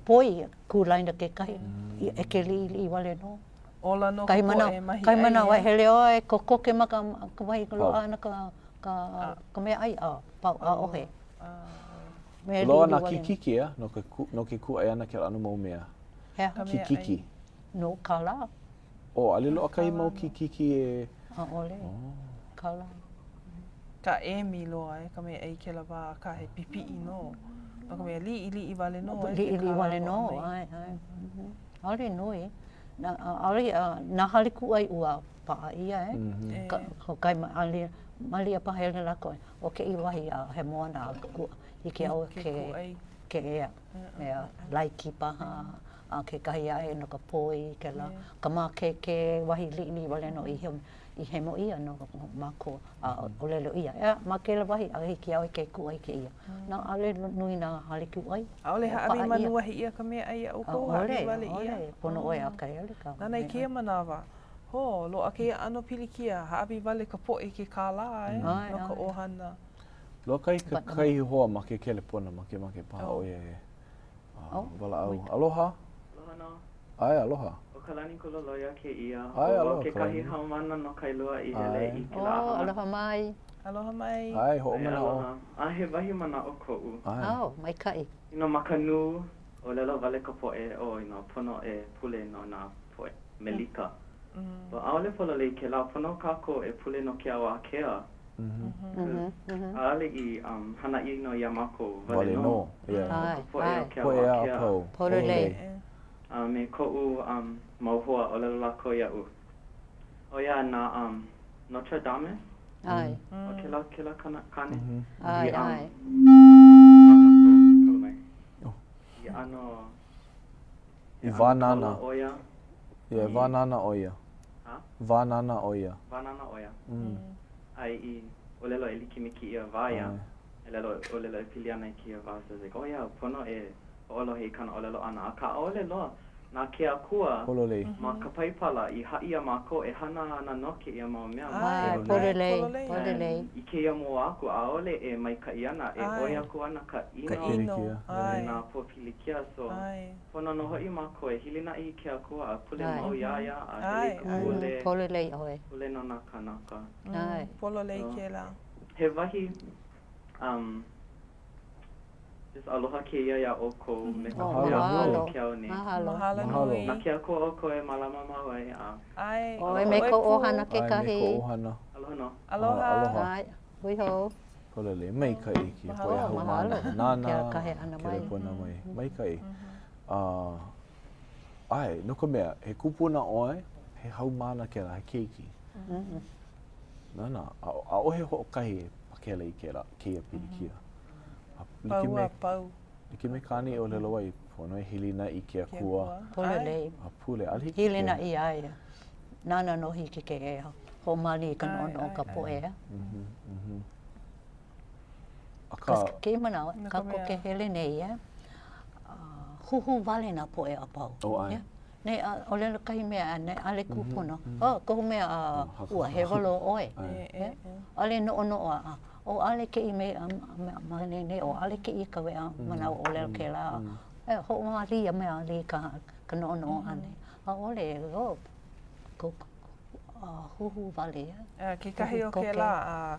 Poi kūlaina ke kai. E ke li wale no. Ola no Kai ka mana, poe mahi kai mana ai, wai e. hele oe, ko koke maka ka wahi ka loa ana ka mea ai pau a ohe. Mea Loa li na wale. kikiki ea, no ke ku ai ana ke anu mau mea. Hea, Ka mea Kikiki. no kala. Ale loa kai mau kikiki e... A ole, kala. Ka e mi loa e, ka mea ai ke la wā ka he pipi i no. No ka mea li i wale no e. Li wale no, ai. Ale noi. Ale, na haliku ai ua paa ia Ko kai ali malia pa hele la ko. O ke I wahi he moana ku I au ke ea. Ea laiki paha a ke kahi ai no ka poi ke la. Ka mā ke wahi li wale no I he mo ia no mako o lelo ia. Ea ma ke la wahi a hiki au ke ku ai ke ia. Na ale nui na haliku ai. A ole haawi manuahi ia ka mea ai au kou haawi wale ia. Pono oe a kai ale ka. Nanai kia manawa. Ho, loa ke ia ano pilikia, haawi wale ka poe ke kāla no ka ohana. Loa kai ka kai hoa ma ke kelepona ma ke paha o e... Wala au. Aloha? Aloha no. Ai, aloha. O ka lani ko loia ke ia. Ai, aloha ke kahi kalani. haumana no Kailua I hele I ke la ahana. Aloha mai. Aloha mai. Ai, ho mana o. Aloha. A he wahi mana o ko'u. Ai. Mai kai. Ino makanu o lelo wale ka poe o pono e pule no nā poe. Melika. Wa aole pololei ke la pono kako e pule no ke awa kea. Aale I hana I no Yamako Wale no. Ai, Poe o ke Poe awa a kea. pau. Pololei. Me ko'u mauhoa o lelo lako ia'u. O ia na Notre Dame. Ai, O ke la kane. ai, ai. Kalumai. I ano... I Vanana. Oia. Vanana oia. Ha? Vanana oia. Vanana oia. Ai I o lelo e likimiki ia vāia. O lelo e pili ana I ki ia vā. O ia, pono e olohe I kana o lelo ana. A ka ole loa. Nā ke akua. Pololei. Ma ka paipala I haia mako e hana ana noke ia mau mea. Ai, pololei, pololei. I ke ia mua aku a ole e mai ka iana. E oi aku ana ka Ka ino. ino. Ai. Nā pōpilikia. So, Ai. pono no hoi mako e hilina I ke akua a pule Ai. mau iaia. A Ai, hele ka pule. Pololei oe. Pule no nā kanaka. Ai. Pololei ke la. He wahi, just aloha ke ia ia o ko me ka Mahalo. o ke au nei. Mahalo. Mahalo Mahalo. nui. Na ke a ko o ko e malama mau ai a Ai. Oe me ko ohana ke Ai, me kahi. ko ohana. aloha no. Aloha. Aloha. Ai, hui ho. Pololei. Mai kai ki. Mahalo. Poe hau Mahalo. mana. Nana. Kia kahe ana mai. Kelepona mai. Mai kai. Ai, no ka mea, he kupuna oe, he hau mana ke la, he keiki. Nana, a ohe ho kahi e pakele I ke la, ke ia pilikia. Pau a pau. Like me kani o lelo ai, pono e hilina I ke akua. Pololei. A pule, alhiki Hilina I ai. Nana no hiki ke ea. Ho mani ka nono ka poe. A Kas ka, ke mana, Na ka ka ko mea. ke hele nei e. huhu wale na po e apau. O ai. Nei o lelo kai mea nei ale kupono. Ko mea ua he rolo oe. Ale no a. O ale ke I me ne o ale ke I ka wea mana o lelo ke la. Ho maria mea li ka no ane. A ole ko huhu wale. Ke kahi o ke la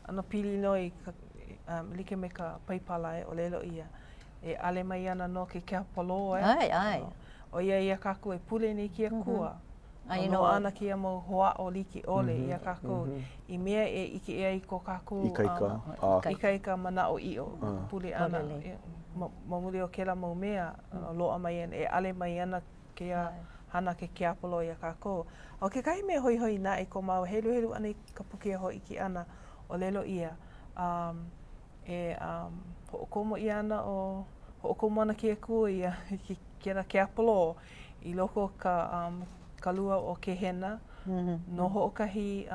ana pili noi like me ka paipala o lelo ia. E ale mai ana no ke kia polo Ai. O ia kako e pule ni kia kua. Ai no ana kia mo hoa o liki ole ia kako. I mea e ike ea I ko kako. Ikaika mana o io. Pule ana. Mamuli o ke la mo mea loa mai ana. E ale mai ana kia hana ke kia polo ia kako. O ke kai mea hoi na e ko mau helu ana I ka puke hoi ki ana o lelo ia. Ho'okomo I ana o ho'okomo ana kia kua ia kera ke apolo I loko ka lua o ke hena no ho'okahi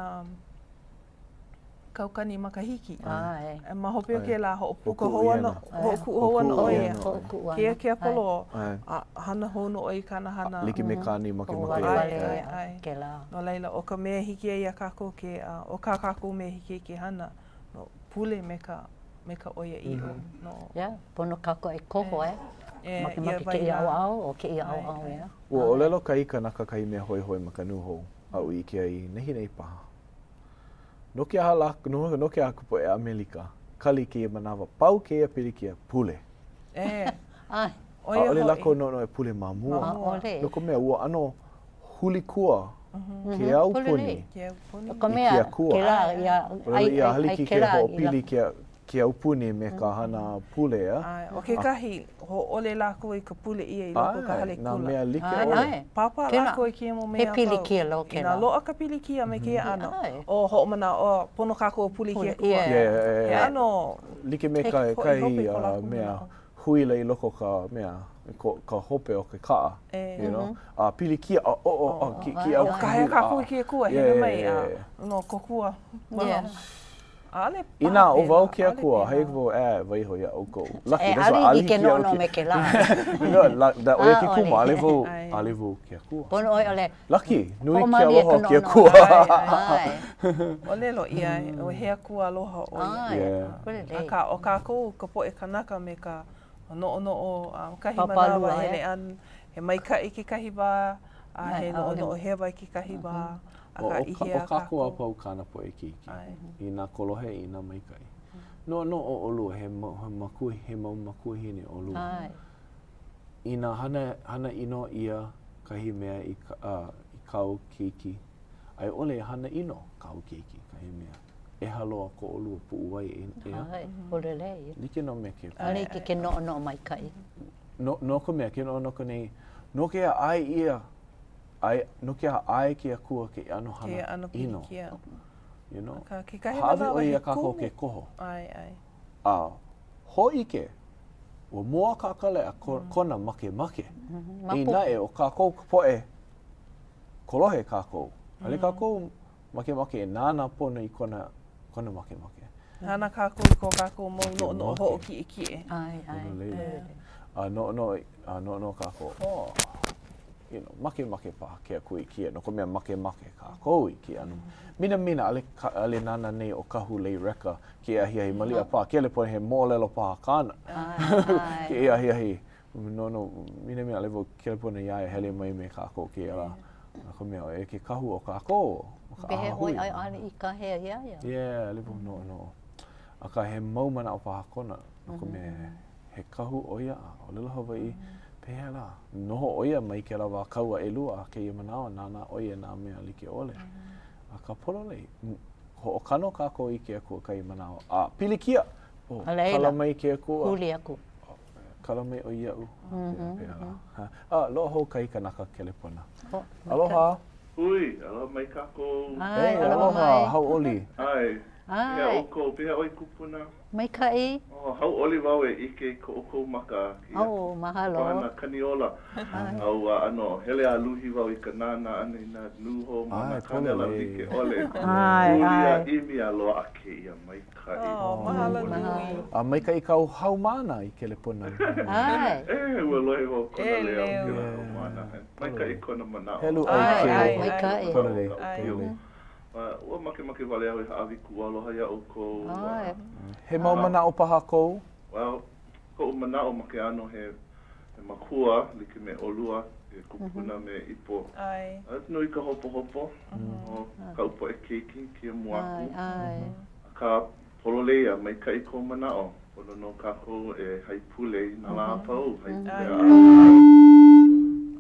kaukani makahiki. Ma hope o ke la ho'opuka ho'oana o ia. Kia ke apolo hana hono o I kana hana. Like me kani make. No leila o ka mea hiki ia kako ke o ka kako mea hiki ke hana. No pule me ka oia I o. Pono kako e koho Make ke ia au o ke ia au ia. O lelo ka ika naka kai mea hoi maka nuho au I ke ai nehi nei paha. No ke hala, no ke akupo e Amerika, kali ke ia manawa, pau ke ia pirikia pule. Ai. Ole lako no e pule mamua. No ko mea ua ano huli kua ke au puni. Ko mea ke la ia haliki ke ho pili ke au puni me ka hana pule O ke kahi ho ole lako I ka pule ia I loko ka hale kula. Na mea like ole. Papa lako I kia mo mea pau. He pili kia lo ke la. Ina loa ka pili kia me kia ano. O ho mana o pono kako o puli kia kua. He ano. Like me kai mea huila I loko ka mea ka hope o ke kaa. You know? Pili kia ki au. O ka hea kako I kia kua. Hena mai no kokua. Ina o vau kia kua, hei vo vaiho ia o kou. Lucky, that's what ali ke no me ke la. No, da oia ki kuma, ale vo kia kua. Pono oi ole. Lucky, nui kia loho kia kua. O lelo ia, o hea kua aloha o ia. O ka kou ka poe kanaka me ka no o kahi manawa hele an, he maika I ki kahi wā, he no o hea wai ki kahi wā. O kako apau kana po e kiki. I nā kolohe I nā maikai. No o olua, he mau makui hine olua. I nā hana ino ia kahi mea I kau kiki. Ai ole hana ino kau kiki kahi mea. E haloa ko olua pu uai e ea. Ole lei. Like no me ke. Ale ke no maikai. No ko mea, ke no ko nei. No ke a ai ia. No kia ai kia kua ke ano hana ino. You know? Hawe o ia kako ke koho. Ho ike, o mua kakale a kona make. Ina e o kako poe kolohe kako. Ale kako make e nana pono I kona make. Hana kako I ko kako mo no ho ki e. No kako. You know, make pa ke kui kia no ko mea make ka koi ki anu mina ale nana nei o kahu lei reka ki a hi malia pa ke le poe he molelo pa kana ki a hi no mina ale vo ke le poe ia hele mai me ka ko ki ala ko mea e ke kahu o ka ko Behe oi ai ale I ka hea ia. Ale vo no aka he mau mana o pa kona ko me he kahu o ia o lelo Hawaii Pehela, noho oia mai ke la wā kaua e lua ke I manawa nana oia nā mea like ole. A ka polo lei, ho o kano kako I ke kua kai manawa. Pili kia! Kala mai ke kua. Huli aku. Kala mai o ia u. Loa hou kai ka naka kelepona. Aloha. Ui, aloha mai kako. Aloha, hau oli. Ai, Pea Ai, o ko, pea oi kupuna. mai kai. Hau oli wau e ike ko o kou maka. Oh, mahalo. Pana kaniola. Au ano, hele a luhi wau i ka nana ane na nuho mana kanela like ole. Ulia imi a loa ake ia mai kai. Oh, mahalo nui. A mai ka i kau hau mana i ke le puna. Ai. Ua lohe wau kona lea o ke la mana. Mai kai kona manao. Helu ai ke. Mai kai. Kona le. Ua make wale au i haawi kualoha ia o kou. He mau manao paha kou? Well, ko manao make ano he makua, like me olua, e kupuna me ipo. Ai. No i ka hopo. Ka upo e keiki ki a muaku. Ai. Ka pololea mai ka i ko manao. Pono no kako e haipule i na la pau. Haipule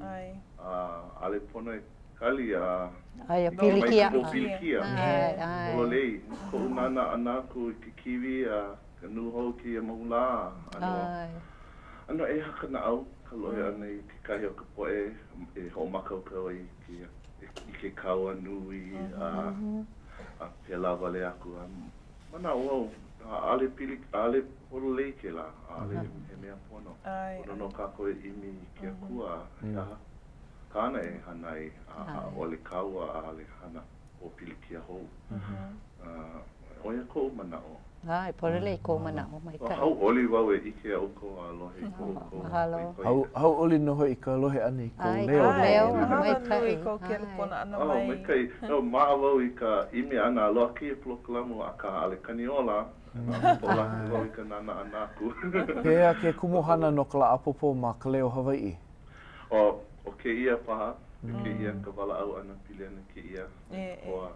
Ai. Ale pono e kali a... Ai, a pilikia. Pilikia. Ai. Pololei. Ko unana anaku i ki kiwi a ka nuho ki a maula. Ano e haka na au. Ka lohe ana i ki kahi o ka poe. E ho makau i ke kaua nui. A pela wale aku. Mana au. Ale pololei ke la. Ale he mea pono. Pono no kako e imi ki a kua. Kana e hanai a ole kaua a ale hana o pilikia hou. Oia ko manao. Ai, pololei ko manao mai kai. Hau oli wau e ike au ko a lohe ko. Mahalo. Hau oli noho i ka lohe ane i ko leo. Leo, Mahalo mai kai. nui ko ke le pona ana mai. Mai kai. No, maa wau i ka imi ana loa ki e plokalamu a ka ale kaniola. Pola wau i ka nana anaku. Pea ke kumuhana no ka la apopo ma ka leo Hawaii. O ke ia paha, ke ia ka wala au ana pili ana ke ia. Hoa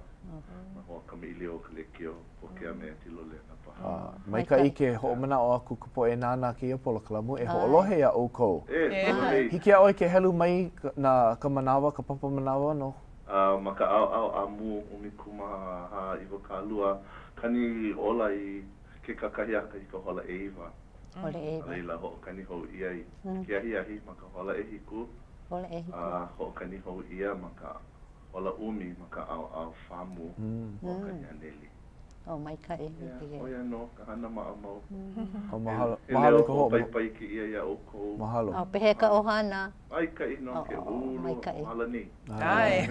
ka meili o ka lekio, po ke a mea tilo le na paha. Mai ka ike ho mana o aku kupo e nana ke ia pola kalamu e ho lohe a o kou. Hiki a oi ke helu mai na ka manawa, ka papa manawa no? Ma ka au amu umikuma ha iwa ka lua, kani ola i ke kakahi aka i ka hola e iwa. Hola e iwa. Leila ho kani hou ia i ke ahi ma ka hola e hiku. Hola e hiku. Ho kani hou ia ma ka hola umi ma ka au famu ho kani aneli. O mai kai. Oia no, ka hana maa mau. Mahalo. Mahalo ko ho pai ki ia ia o ko. Mahalo. O pehe ka ohana. Ai ka ino ke ulu. Mahala ni. Ai.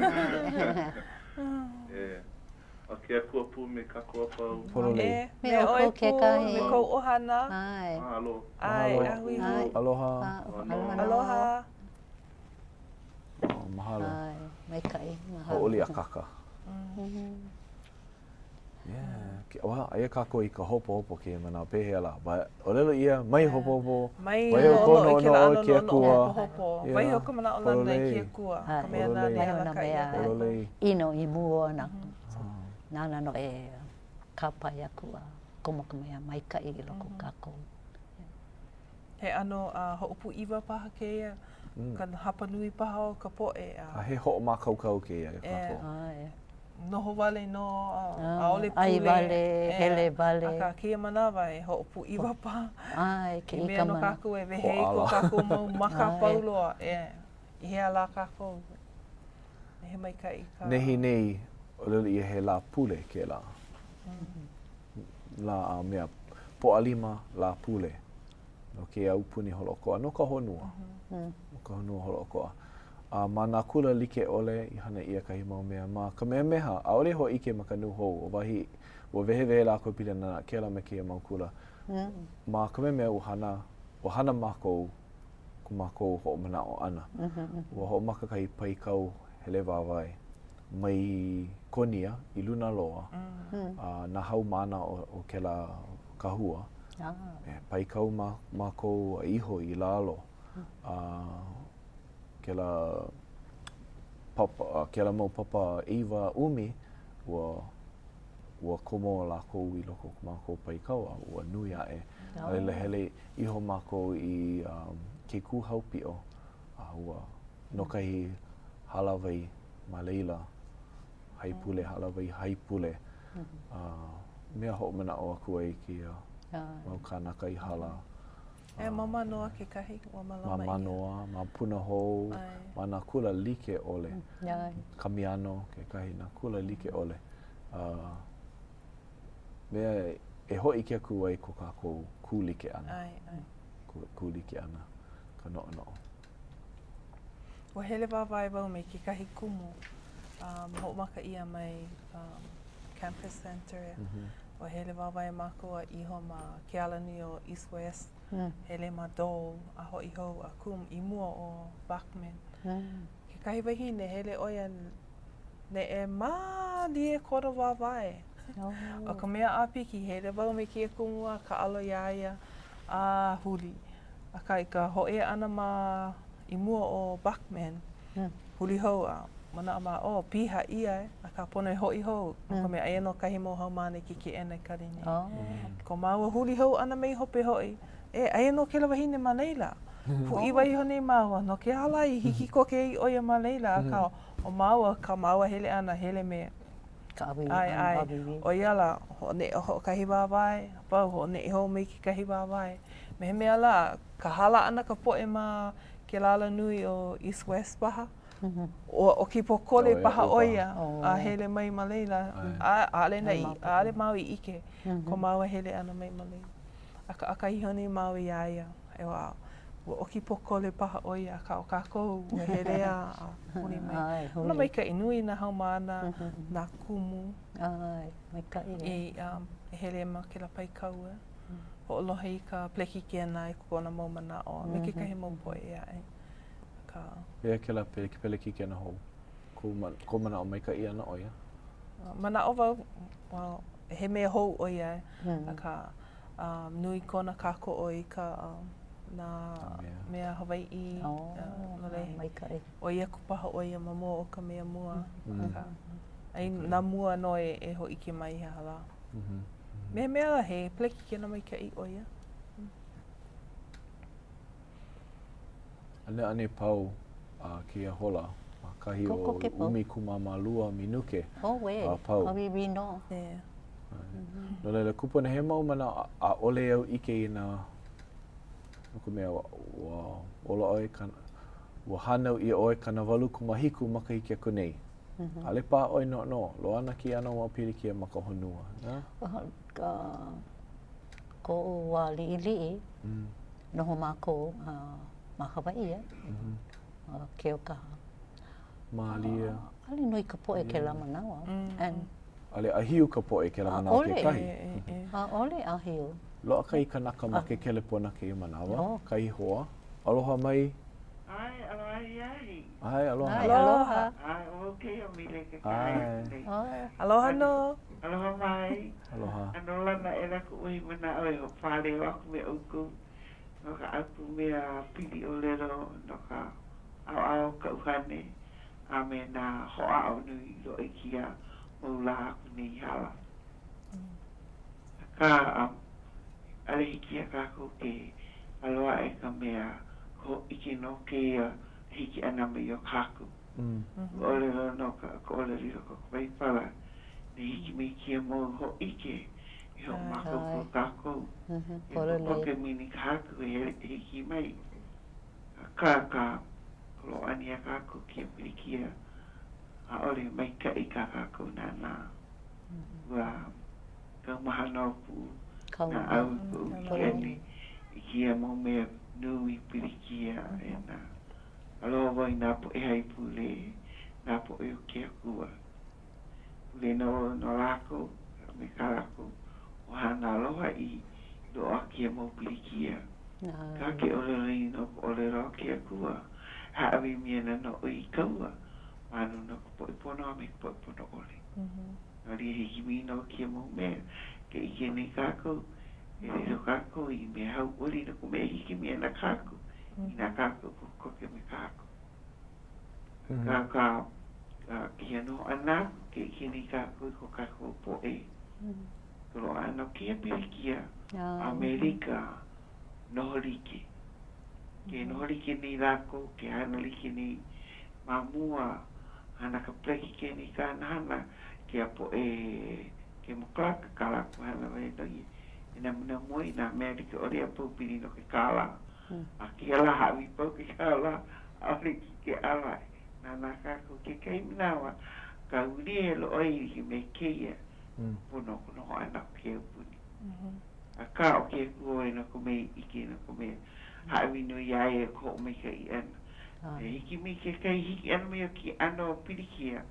A ke a kua pu me ka kua pau. Pololei. Me oi pu, me kou ohana. Ai. Mahalo. Ai, ahui hu. Aloha. Aloha. Mahalo. Ai, mai kai. Mahalo. Ho oli a kaka. Wa ia kako i ka hopo ke mana pehe la. O lelo ia mai hopo. Mai hopo i ke la ano ke kua. Mai hoko mana o lana i ke kua. Ka mea nā ni ala ka ia. Ino i mua na. Nana no e kapai aku a komaka mea mai kai i loko kako. He ano ho'opu iwa paha ke ia. Ka hapa nui paha o ka poe. He ho'o mā kaukau ke ia kako. Noho wale no aole pule. Ai wale, hele wale. Aka kia manawa e ho'opu iwa paha. Ai, ke I ika mana. mea no kako e wehe ko kako mau maka pauloa. I hea la kako. He mai ka i ka. Nehi nei. O lelo ia he la pule ke la. La mea po'alima la pule. No ke au puni holokoa. No ka honua. No ka honua holokoa. Ma nā kula like ole i hana ia kahi mau mea. Ma ka mea meha, aole ho ike ma ka nuhou o wahi. Ua wehe la koe pila nana ke la me kia mau kula. Ma ka mea mea o hana mākou ku mākou ho mana o ana. Ua ho maka kai pai kau hele wāwai. Mai konia i luna loa, nā hau mana o ke la kahua. Pai kau mākou iho i lalo. Ke la mau papa iwa umi, ua komo lako i loko mākou pai kaua, ua nui ae. Alela hele iho mākou i ke kūhau pio, ua nokai halawai ma leila. Haipule, halawai haipule. Mea ho mana o aku ai ki mau kanaka i hala. Mama noa ke kahi, wa malama ma manoa, ma puna hou, ma nā kula like ole. Kamiano ke kahi, nā kula like ole. Mea e hoi kia kua i ko kākou kūlike ana. Ai. Kūlike ana, ka no'o. Ua hele wāwai wau me ke kahi kumu. Ho'omaka ia mai Campus Center. Ua hele wāwai mākua iho ma ke alani o East West. Hele ma Dole, a hoi hou a kum i mua o Bachman. Ke kahi wahine hele oia ne e māli e kora wāwai. O ka mea āpiki, hele wau me kia kumua ka alo iaia a huli. A kai ka hoe ana ma i mua o Bachman. Huli hou a mana ama piha ia e. A ka pono e hoi hou. Ka mea aia no kahi mo hau mane ki ke ene karine. Ko maua huli hou ana mei hope hoi. Aia no ke la wahine ma leila. Pu iwa iho nei maua. No ke ala i hiki koke i oia ma leila. A ka o maua, ka maua hele ana, hele mea. Ai. O iala, ho ne ho kahi wāwai. Pau, ho ne ho me ki kahi wāwai. Me he mea la, ka hala ana ka poe ma ke lala nui o East West paha. O ki pokole paha oia. A hele mai ma leila. Ale mau i ike. Ko maua hele ana mai ma leila. Aka iho nei mau i aia. E wā. O ki pokole paha oia, ka o kākou, ua herea a huni mai. Ona mai ka inui na hau mana, nā kumu. Ai, mai ka E hele ma ke la pai kaua. Ho aloha i ka pleki ki ana i kukona mau mana o. Me ke kahi mau poe ia e. Ea ke la peleki ki ana hou? Ko mana o mai ka ia na oia? Mana o wau, he mea hou oia e. Ka nui kona kako o i ka nā mea Hawaii. Mai ka e. O ia kupaha o ia ma mua o ka mea mua. Ai nā mua no e ho ike mai ha la. Me mea la he pleki ki ana mai ka i o ia. Ane pau ki a hola. Kahi o umi kumama lua minuke. Pau. Hawi wino. No leila kupone he mau mana a ole au ike i nā nuku mea wa ola oi wa hanau i oi kana walu kumahiku maka hiki aku nei. Ale pā oi no, lo ana ki ana wa pirikia maka honua. Ko wa li'i noho mako ma Hawaii ke o kaha. Ma lia. Ali nui ka poe ke la manawa. Ale ahiu ka poe ke la manawa ke kahi. Ole ahiu. Loa kai kanaka ma ke kelepona ke i manawa. Kai hoa. Aloha mai. Ai, aloha iai. Ai, aloha. Aloha. Ai, okay, o mile ke kai. Aloha no. Aloha mai. Aloha. Ano lana e laku uhi mana oi ho whare waku me uku. No ka aku mea pili o lero, no ka au ka uhane. A me nā hoa au nui lo e kia mau la aku nei hala. Ka ale hiki a kako ke aloha e ka mea ho iki no ke hiki ana me o kako. Ole ro no ka ole riro ko vai pala. Ne hiki me kia mo ho ike i ho mako ko kako. Ko ke mini kako e hiki mai. Ka lo ani a kako kia pirikia. A ole mai ka i ka kako nana. Wa ka mahano pu. Na au ku keni i kia mo mea nui pirikia e nā. Aloha wai nā po e hai pule, nā po e o kia kua. Pule no lako, me karako, o hana aloha i do a kia mo pirikia. Ka ke ole rai no po ole ro kia kua. Haawi miena no i kaua. Manu no po i pono a me po i pono ole. No ria hiki mi no kia mo mea. Ke ike nei kako, e riro kako i me hau ori na kume hiki mi ana kako. I nā kako ku koke me kako. Ka kia no ana, ke ike nei kako i ko kako po e. Kuro ano kia pirikia, Amerika noho like. Ke noho like nei lako, ke hana like nei mamua, hana ka pleki ke nei ka nana, ke a po e... ke moklaka kala ku hana wai doi e na muna moi na Amerika ori a pupiri no ke kala a ki ala hawi pau ke kala a ori ki ke ala na naka ku ke kei minawa ka uri e lo oi ki me keia Pono kono ana ke puni. A ka o ke ko ina ko me iki na ko me ha wi no ya e ko me ke en. Hiki me ke kai hiki ana me ki ano pilikia.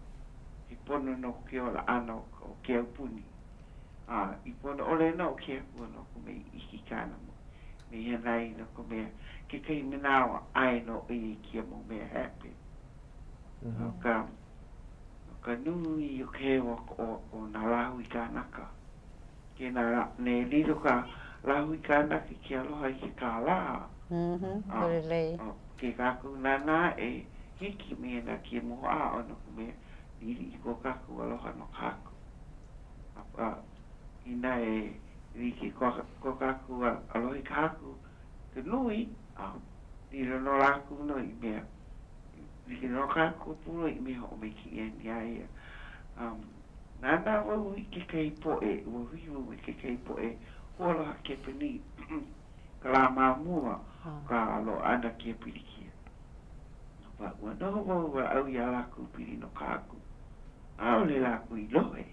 I pono no ke ola ano o ke puni. I pono ole no ke pono ko me iki kana mo. Me ya nai no ko me ke kai me na ai no e ki mo me happy. Ka nui o ke o na lahu I kānaka. Ke na ne lido ka lahu I kānaka ki aloha I ke kālā. Ke kāku nana e hiki me na ki mo a ono ko me liri I ko kāku aloha no kāku. Ina e riki ko kāku aloha I kāku. Ke nui, liro no lāku no I mea. Riki no kāku puro I mea o me ki e ni aia. Nana wau I ke kei poe, wau I ke kei poe, hola ke peni, ka la mamua, ka alo ana ke pirikia. Pa ua noho wau wa au I alaku piri no kāku. Au le laku I lohe.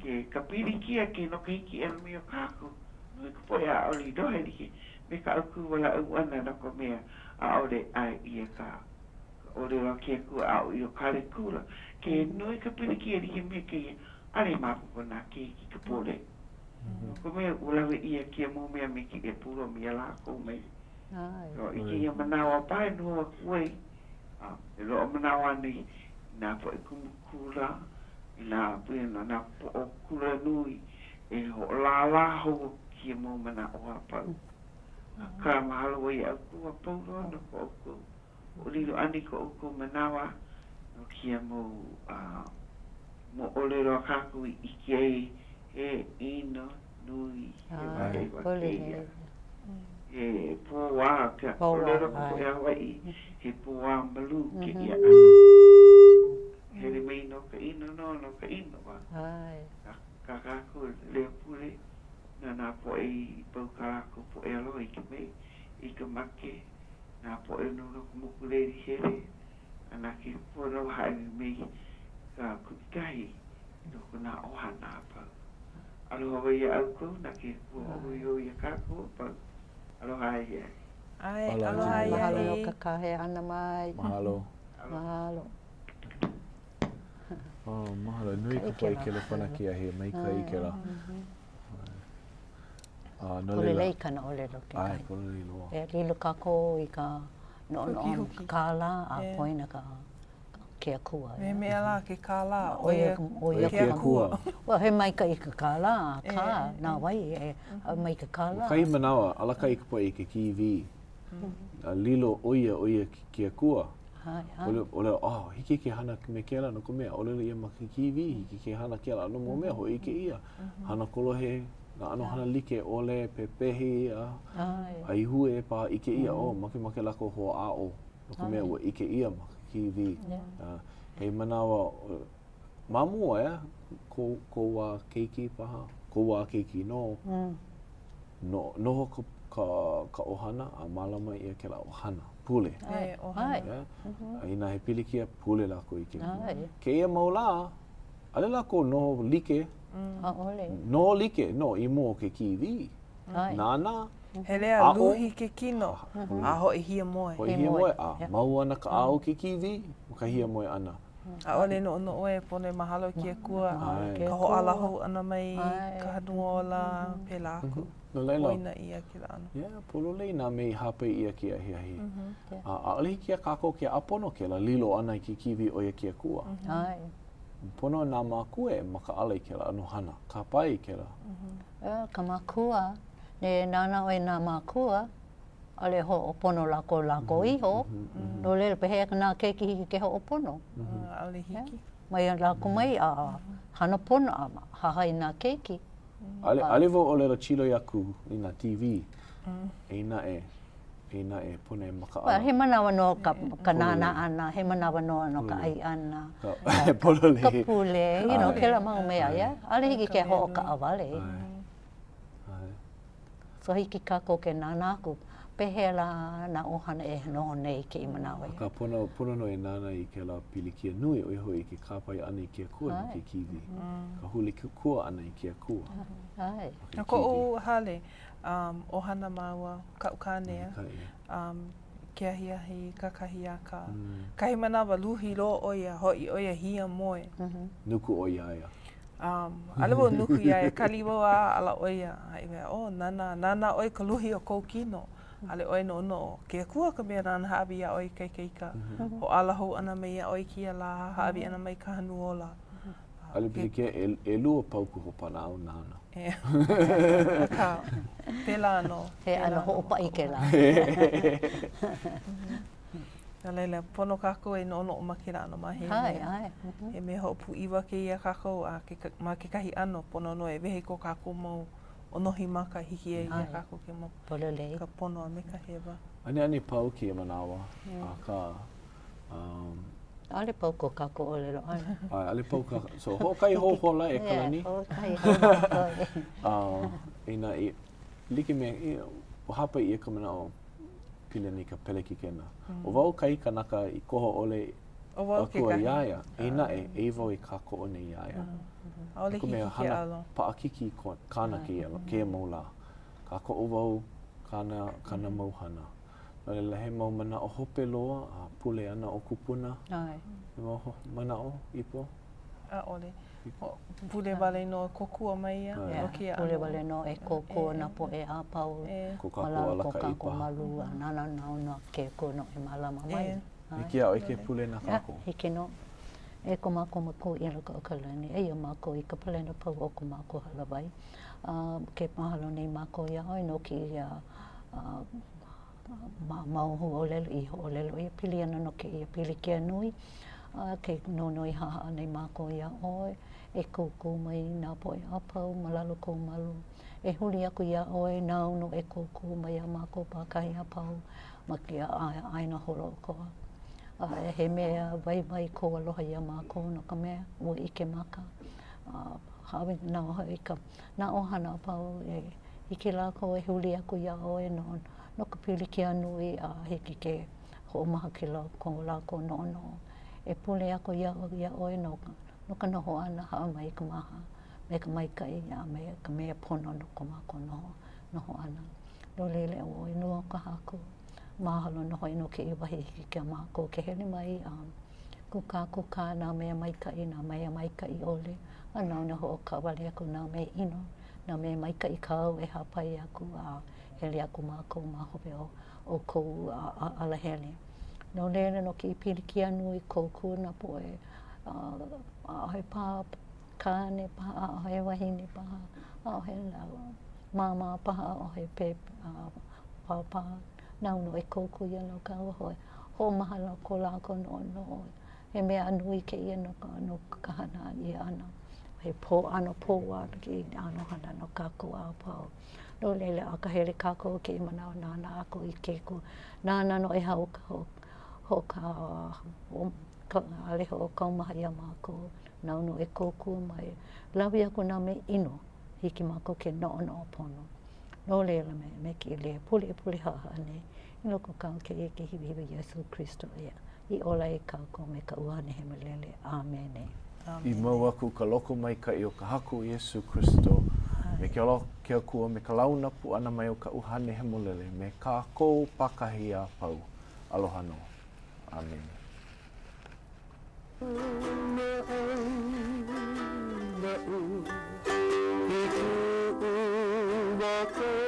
Ke ka pirikia ke no ke hiki anu mi o kāku, nui ka poe a oli lohe like, me ka auku wala au ana no ko mea, a ole ai ia ka. O le wa ke ku au I o kare kura. Ke noi ka pirikia li me ke ale mapu na ke ki ka pole. Ko me ulawe ia ke mo me me ki e puro mi ala ko me. Ro I ke ia manawa pai no kuei. E lo manawa ni na po ku kula ina pena na po kula nui e ho la ho ki mo mana o pa. Ka mahalo ia ku pa no ko ku. O lilo ani ko ku manawa. Kia mo ole roa kāku I kei he ino nui he wakeia. He pōwā ka ole roa ko ea wai he pōwā malu ke ia anu. He le mei no ka ino no ka ino wa. Ka kāku leo pule na nā po e pau kāku po e alo I ke mei I ka make nā po e no kumukuleri here. Ana ki pono hai me ka kukai no kuna ohana pa aloha ia au na ki po o ia ka ko pa aloha ia aloha ia mahalo ka kahe ana mai mahalo mahalo nui ka poe ke le whanakia he mai ka I ke la polelei kana ole lo ke kai polelei loa e lilo kako I ka no kāla a poina ka ke kua. Me mea la ke kāla o ia ke kua. Wa he mai ka I ka kāla ka nā wai e mai ka kāla. Kai manawa ala kai ka poe I ke kiwi. Lilo oia ke kua. Ole hiki ke hana me ke la no ko mea ole ia ma ke kiwi hiki ke hana ke la no mo mea ho I ke ia. Hana kolohe na ano hana like ole pepehi ai hue pa I ke ia o make lako ho a o no ko mea I ke ia ma kiwi hei manawa mamua ko wa keiki paha ko wa keiki no ka ohana a malama ia ke la ohana pule ina he pilikia pule lako I ke ia maula ale lako no like no like no I mo ke kiwi nana he lea luhi ke kino a ho I hia moe ho I hia moe mau ana ka ao ke kiwi ka hia moe ana a ole no oe pone mahalo ki e kua ka ho ala hou ana mai ka hanuola pela aku oina ia ki la ana polo leina mei hape ia ki a hiahi a ole hiki a kako ke apono ke la lilo ana I ki kiwi o ia ki a kua pono nā mākue maka ala I ke la anohana, ka pai ke la. Ka mākua, ne nana oe nā mākua, ale ho o pono lako iho, no lele pehe nā keiki hiki ke ho o pono. Ale hiki. Mai lako mai a hana pono a hahai nā keiki. Ale vo o lera chilo yaku I nā TV, Eina e pone maka ala. He manawa no ka nana ana, he manawa no ka ai ana. Ka pule, ke la mau mea ia. Ale hiki ke ho o ka awale. So hiki kako ke nana aku. pehela na ohana e no nei ke manawa. Ka pono no e nana I ke la pilikia nui o iho I ke kāpai ana I ke kua no ke kiwi. Ka huli kua ana I ke kua. Ai. Ko o hale, ohana maua, kaukānea, ke ahiahi, kakahi aka. Kahi manawa luhi lo oia, hoi oia hia moe. Nuku o iaia. Alawo nuku iaia, kaliwo a ala oia. Ai mea, nana oi ka luhi o kou kino. Ale oi no, ke kua ka mea nana haawi a oi kai keika. Ho ala hou ana mai a oi kia la, haawi ana mai ka hanuola. Ale pilikia e lua pauku ho pana au nana. Ka, pela no. He ana ho opa I ke la. Nā leila, pono kākou e no o makira ano mahi. Ai. E me ho pu iwa ke ia kākou a ma ke kahi ano pono no e wehe ko kākou mau o nohi maka hiki e ia kākou ke mau. Pololei. Ka pono a me ka hewa. Ani pau ki e manawa. A ka... Ale pau ko kako o lelo ana. Ale pau ka... So, hokai hohola e kalani? Hokai hohola. Ina I... Like me, o hapa I e ka manao pilani ka peleki kena. O wau kai kanaka I koho ole o kua iaia. Ina e vau I kako o ne iaia. Aole hiki ke alo. Paakiki kāna ke maula. Kako o wau kana mauhana. Nā he mau mana o hope loa, a pule ana o kupuna. Ai. He mau mana o ipo? Ole. Pule wale no kokua mai ia. Pule wale no e kokua na po e a pau. Ko kako alaka ipa. Ko kako malu a nana nao no ke ko no e malama mai. Hiki au ke pule na kako? Hiki no. E ko mako mako I raka o kalani. E ia mako I ka palena pau o ko mako halawai. Ke mahalo nei mako ia hoi no ki ia mauhu o lelo I ho o lelo ia pili ana no ke ia pili kia nui. Ke nono I haha nei mako ia oi. E koukou mai nā po e apau, malalo kou malu. E huli aku ia oi, nau no e koukou mai a mako pākahi apau. Ma kia aina holo koa. He mea vai ko aloha ia mako no ka mea, ua ike maka. Hawe nā oha I ka, nā ohana apau e ike lako e huli aku ia oi no ka pili kia nui a hiki ke ho'omaha ki ko lako no. E pule ako ia oi no ka noho ana haa mai ka maha. Me ka maikai a me ka mea pono no ko mako noho ana. No lele o inua ka haku. Mahalo noho ino ke iwahi hiki kia mako. Ke hele mai kuka nā mea maikai ole. A nau na ho o ka wale aku nā mea ino. Nā mea maikai kau e hapai aku a hele aku mako ma hope o kou alahele. No lele no ki pili kia nui kouku na po e ahe paha kāne paha, ahe wahine paha, ahe mama paha, ahe pepe paha. Nau no e kouku ia no ka hoi. Ho mahala ko lako no. He mea anui ke ia no kahana ia ana. He ano po ana ki ano hana no kako a pao. No lele a ka hele kako ke manao nana ako I keku. Nana no e hau ka aleho o kaumaha ia mako. Nau no e kouku mai. Lawi ako nā me ino. Hiki mako ke no pono. No lele me ki le puli haha ne. Ino ko kau ke hiwi Yesu Christo ia. I ola e kako me ka uhane he malele. Amen. I mau aku ka loko mai ka I o ka haku Yesu Christo. Me ke alo ke akua me ka launa pu ana mai o ka uhane he molele. Me ka kou pakahi a pau. Aloha no. Amen. Waka